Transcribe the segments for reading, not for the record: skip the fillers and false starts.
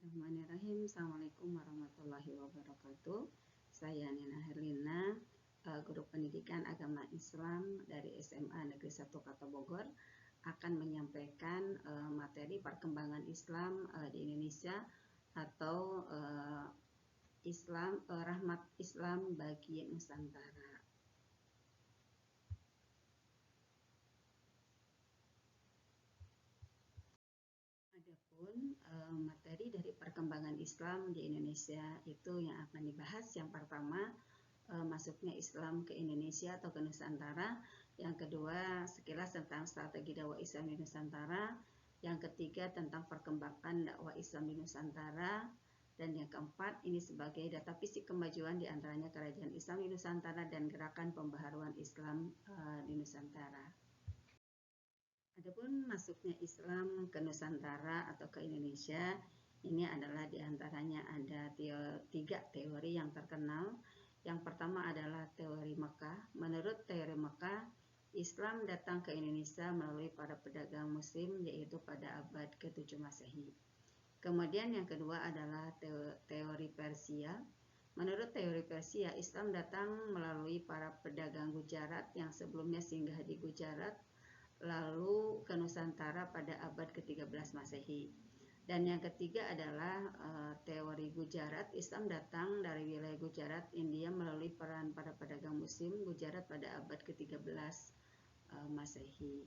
Bismillahirrahmanirrahim. Assalamualaikum warahmatullahi wabarakatuh. Saya Nina Herlina, Guru Pendidikan Agama Islam dari SMA Negeri 1 Kota Bogor, akan menyampaikan materi perkembangan Islam di Indonesia atau rahmat Islam bagi Nusantara. Adapun materi dari perkembangan Islam di Indonesia itu yang akan dibahas, yang pertama masuknya Islam ke Indonesia atau ke Nusantara, yang kedua sekilas tentang strategi dakwah Islam di Nusantara, yang ketiga tentang perkembangan dakwah Islam di Nusantara, dan yang keempat ini sebagai data fisik kemajuan di antaranya kerajaan Islam di Nusantara dan gerakan pembaharuan Islam di Nusantara. Adapun masuknya Islam ke Nusantara atau ke Indonesia, ini adalah diantaranya ada tiga teori yang terkenal. Yang pertama adalah teori Mekah. Menurut teori Mekah, Islam datang ke Indonesia melalui para pedagang Muslim, yaitu pada abad ke-7 Masehi. Kemudian yang kedua adalah teori Persia. Menurut teori Persia, Islam datang melalui para pedagang Gujarat yang sebelumnya singgah di Gujarat, lalu ke Nusantara pada abad ke-13 Masehi. Dan yang ketiga adalah teori Gujarat. Islam datang dari wilayah Gujarat, India melalui peran para pedagang Muslim Gujarat pada abad ke-13 Masehi.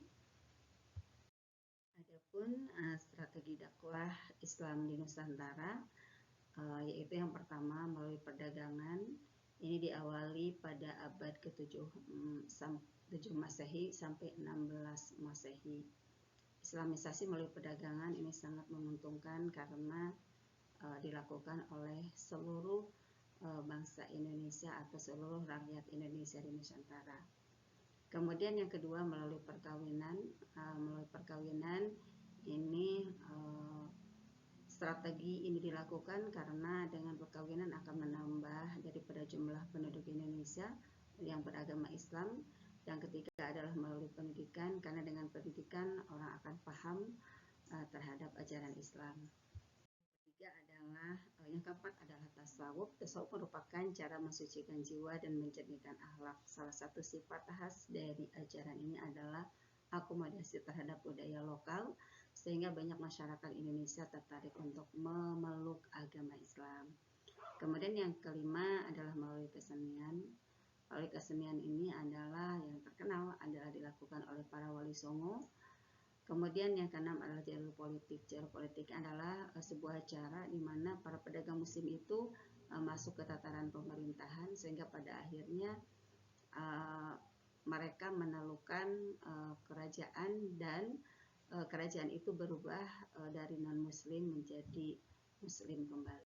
Adapun strategi dakwah Islam di Nusantara, yaitu yang pertama melalui perdagangan. Ini diawali pada abad ke-7 Masehi sampai 16 Masehi. Islamisasi melalui perdagangan ini sangat menguntungkan karena dilakukan oleh seluruh bangsa Indonesia atau seluruh rakyat Indonesia di Nusantara. Kemudian yang kedua melalui perkawinan. Melalui perkawinan ini strategi ini dilakukan karena dengan perkawinan akan menambah daripada jumlah penduduk Indonesia yang beragama Islam. Yang ketiga adalah melalui pendidikan, karena dengan pendidikan orang akan paham terhadap ajaran Islam. Yang keempat adalah tasawuf. Tasawuf merupakan cara mensucikan jiwa dan menjernihkan akhlak. Salah satu sifat khas dari ajaran ini adalah akomodasi terhadap budaya lokal, sehingga banyak masyarakat Indonesia tertarik untuk memeluk agama Islam. Kemudian yang kelima adalah melalui kesenian. Melalui kesenian ini adalah yang terkenal adalah dilakukan oleh para wali songo. Kemudian yang keenam adalah jalur politik. Jalur politik adalah sebuah cara di mana para pedagang Muslim itu masuk ke tataran pemerintahan, sehingga pada akhirnya mereka menaklukkan kerajaan, dan kerajaan itu berubah dari non-Muslim menjadi Muslim kembali.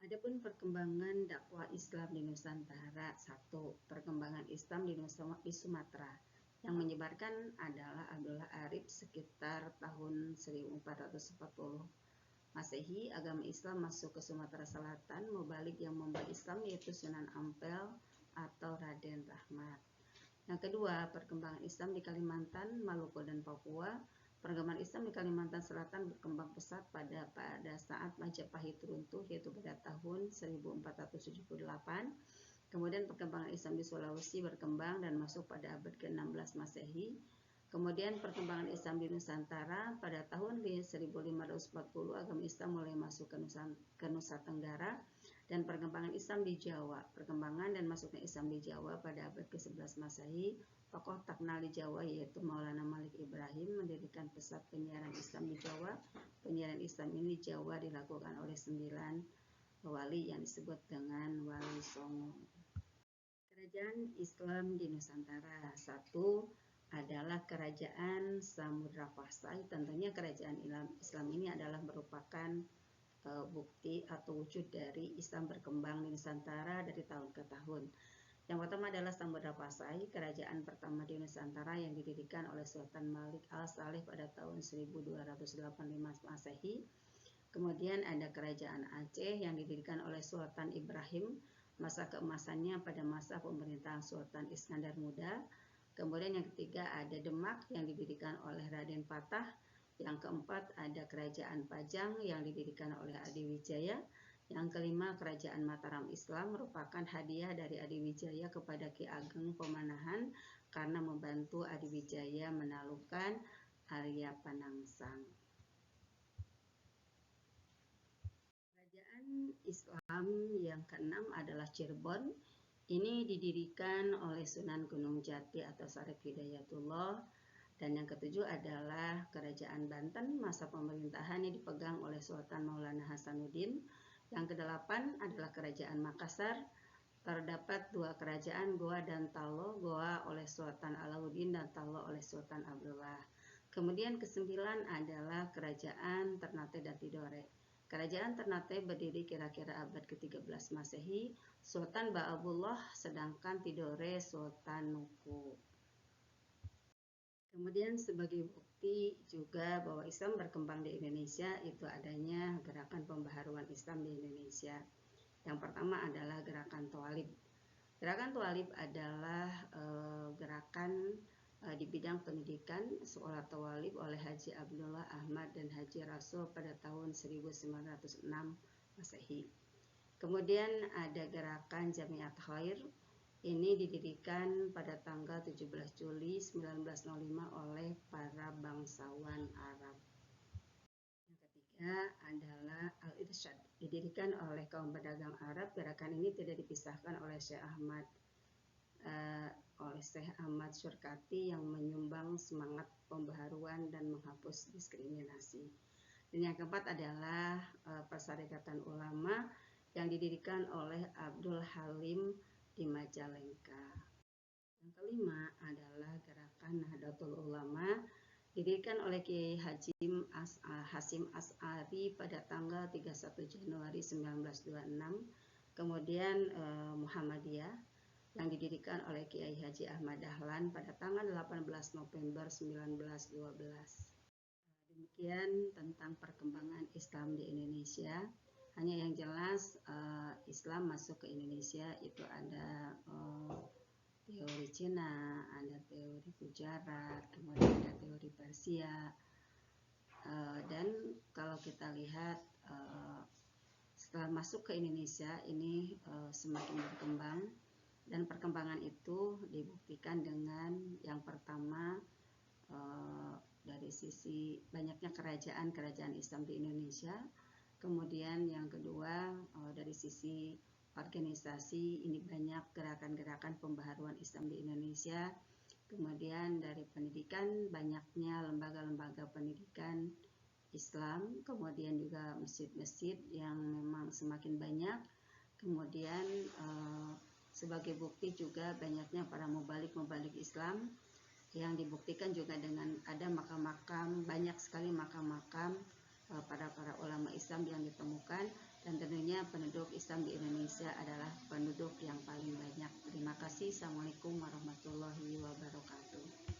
Adapun perkembangan dakwah Islam di Nusantara. 1. Perkembangan Islam di Sumatera. Yang menyebarkan adalah Abdullah Arif sekitar tahun 1440 Masehi. Agama Islam masuk ke Sumatera Selatan. Mubalik yang membawa Islam yaitu Sunan Ampel atau Raden Rahmat. Yang kedua, perkembangan Islam di Kalimantan, Maluku, dan Papua. Perkembangan Islam di Kalimantan Selatan berkembang pesat pada saat Majapahit runtuh, yaitu pada tahun 1478. Kemudian perkembangan Islam di Sulawesi berkembang dan masuk pada abad ke-16 Masehi. Kemudian perkembangan Islam di Nusantara pada tahun 1540 agama Islam mulai masuk ke Nusa Tenggara. Dan perkembangan Islam di Jawa. Perkembangan dan masuknya Islam di Jawa pada abad ke-11 Masehi. Tokoh terkenal di Jawa yaitu Maulana Malik Ibrahim mendirikan pusat penyiaran Islam di Jawa. Penyiaran Islam ini di Jawa dilakukan oleh 9 wali yang disebut dengan Wali Songo. Kerajaan Islam di Nusantara. 1 adalah Kerajaan Samudra Pasai. Tentunya kerajaan Islam ini adalah merupakan bukti atau wujud dari Islam berkembang di Nusantara dari tahun ke tahun. Yang pertama adalah Samudra Pasai, kerajaan pertama di Nusantara yang didirikan oleh Sultan Malik Al-Saleh pada tahun 1285 Masehi. Kemudian ada kerajaan Aceh yang didirikan oleh Sultan Ibrahim, masa keemasannya pada masa pemerintahan Sultan Iskandar Muda. Kemudian yang ketiga ada Demak yang didirikan oleh Raden Patah Yang keempat ada Kerajaan Pajang yang didirikan oleh Adiwijaya. Yang kelima, Kerajaan Mataram Islam merupakan hadiah dari Adiwijaya kepada Ki Ageng Pemanahan karena membantu Adiwijaya menaklukkan Arya Panangsang. Kerajaan Islam yang keenam adalah Cirebon. Ini didirikan oleh Sunan Gunung Jati atau Syarif Hidayatullah. Dan yang ketujuh adalah Kerajaan Banten, masa pemerintahannya dipegang oleh Sultan Maulana Hasanuddin. Yang kedelapan adalah Kerajaan Makassar. Terdapat dua kerajaan, Goa dan Talo, Goa oleh Sultan Alauddin dan Talo oleh Sultan Abdullah. Kemudian kesembilan adalah Kerajaan Ternate dan Tidore. Kerajaan Ternate berdiri kira-kira abad ke-13 Masehi, Sultan Ba'abullah, sedangkan Tidore Sultan Nuku. Kemudian sebagai bukti juga bahwa Islam berkembang di Indonesia itu adanya gerakan pembaharuan Islam di Indonesia. Yang pertama adalah gerakan Thalib. Gerakan Thalib adalah gerakan di bidang pendidikan sekolah Thalib oleh Haji Abdullah Ahmad dan Haji Rasul pada tahun 1906 Masehi. Kemudian ada gerakan Jamiat Khair. Ini didirikan pada tanggal 17 Juli 1905 oleh para bangsawan Arab. Yang ketiga adalah Al-Irsyad, didirikan oleh kaum pedagang Arab. Gerakan ini tidak dipisahkan oleh Syekh Ahmad Syurkati yang menyumbang semangat pembaharuan dan menghapus diskriminasi. Dan yang keempat adalah Persyarikatan Ulama yang didirikan oleh Abdul Halim di Majalengka. Yang kelima adalah Gerakan Nahdlatul Ulama didirikan oleh Kiai Hasyim Asy'ari pada tanggal 31 Januari 1926. Kemudian Muhammadiyah yang didirikan oleh Kiai Haji Ahmad Dahlan pada tanggal 18 November 1912. Demikian tentang perkembangan Islam di Indonesia. Hanya yang jelas Islam masuk ke Indonesia itu ada teori Cina, ada teori Gujarat, kemudian ada teori Persia. Dan kalau kita lihat setelah masuk ke Indonesia ini semakin berkembang, dan perkembangan itu dibuktikan dengan yang pertama dari sisi banyaknya kerajaan Islam di Indonesia. Kemudian yang kedua dari sisi organisasi, ini banyak gerakan-gerakan pembaharuan Islam di Indonesia. Kemudian dari pendidikan, banyaknya lembaga-lembaga pendidikan Islam, kemudian juga masjid-masjid yang memang semakin banyak. Kemudian sebagai bukti juga banyaknya para mubalik Islam yang dibuktikan juga dengan ada makam-makam, banyak sekali makam-makam para ulama Islam yang ditemukan, dan tentunya penduduk Islam di Indonesia adalah penduduk yang paling banyak. Terima kasih. Assalamualaikum warahmatullahi wabarakatuh.